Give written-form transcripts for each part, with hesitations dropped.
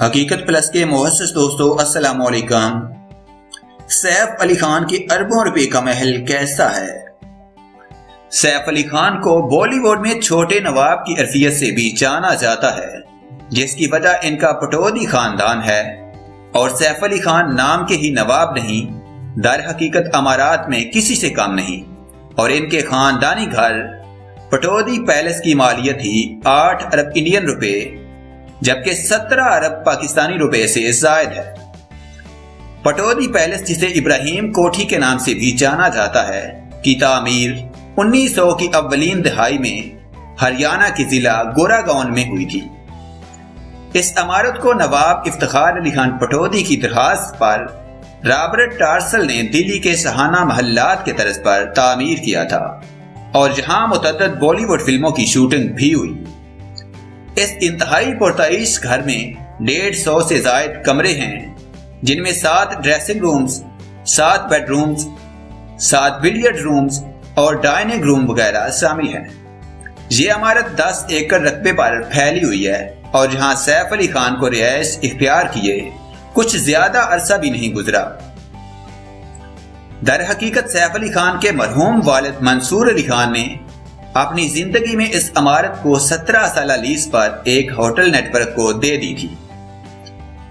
حقیقت پلس کے مؤسس دوستو السلام علیکم۔ سیف علی خان کے اربوں روپے کا محل کیسا ہے؟ سیف علی خان کو بالی ووڈ میں چھوٹے نواب کی عرفیت سے بھی جانا جاتا ہے، جس کی وجہ ان کا پٹودی خاندان ہے، اور سیف علی خان نام کے ہی نواب نہیں، در حقیقت امارات میں کسی سے کم نہیں، اور ان کے خاندانی گھر پٹودی پیلس کی مالیت ہی 8 ارب انڈین روپے جبکہ 17 ارب پاکستانی روپے سے زائد ہے۔ پٹودی پیلس، جسے ابراہیم کوٹھی کے نام سے بھی جانا جاتا ہے، کی تعمیر 1900 کی اولین دہائی میں ہریانہ کے ضلع گوراگاؤں میں ہوئی تھی۔ اس عمارت کو نواب افتخار علی خان پٹودی کی درخواست پر رابرٹ ٹارسل نے دلی کے شاہانہ محلات کے طرز پر تعمیر کیا تھا، اور جہاں متعدد بالی ووڈ فلموں کی شوٹنگ بھی ہوئی۔ اس انتہائی پرتعیش گھر میں 150 سے زائد کمرے ہیں، جن میں 7 dressing rooms, 7 bed rooms, 7 billiard rooms اور ڈائننگ روم وغیرہ شامل ہیں۔ یہ عمارت 10 ایکڑ رقبے پر پھیلی ہوئی ہے، اور جہاں سیف علی خان کو رہائش اختیار کیے کچھ زیادہ عرصہ بھی نہیں گزرا۔ در حقیقت سیف علی خان کے مرحوم والد منصور علی خان نے اپنی زندگی میں اس عمارت کو 17 سالہ لیز پر ایک ہوٹل نیٹ ورک کو دے دی تھی۔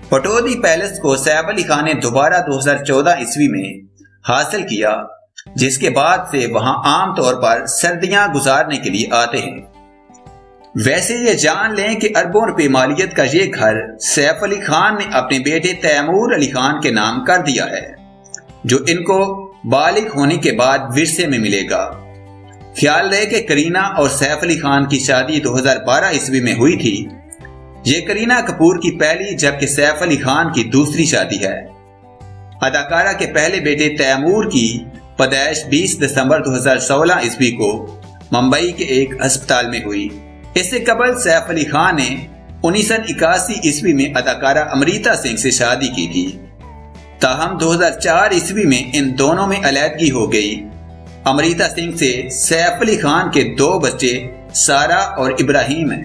پٹودی پیلس کو سیف علی خان نے دوبارہ 2014 عیسوی میں حاصل کیا، جس کے بعد سے وہاں عام طور پر سردیاں گزارنے کے لیے آتے ہیں۔ ویسے یہ جان لیں کہ اربوں روپے مالیت کا یہ گھر سیف علی خان نے اپنے بیٹے تیمور علی خان کے نام کر دیا ہے، جو ان کو بالغ ہونے کے بعد ورثے میں ملے گا۔ خیال رہے کہ کرینہ اور سیف علی خان کی شادی 2012 عیسوی میں ہوئی تھی۔ یہ کرینہ کپور کی پہلی جبکہ سیف علی خان کی دوسری شادی ہے۔ اداکارہ کے پہلے بیٹے تیمور کی پیدائش 20 دسمبر 2016 عیسوی کو ممبئی کے ایک ہسپتال میں ہوئی۔ اس سے قبل سیف علی خان نے 1981 عیسوی میں اداکارہ امریتا سنگھ سے شادی کی تھی، تاہم 2004 عیسوی میں ان دونوں میں علیحدگی ہو گئی۔ امریتا سنگھ سے سیف علی خان کے 2 بچے سارہ اور ابراہیم ہیں۔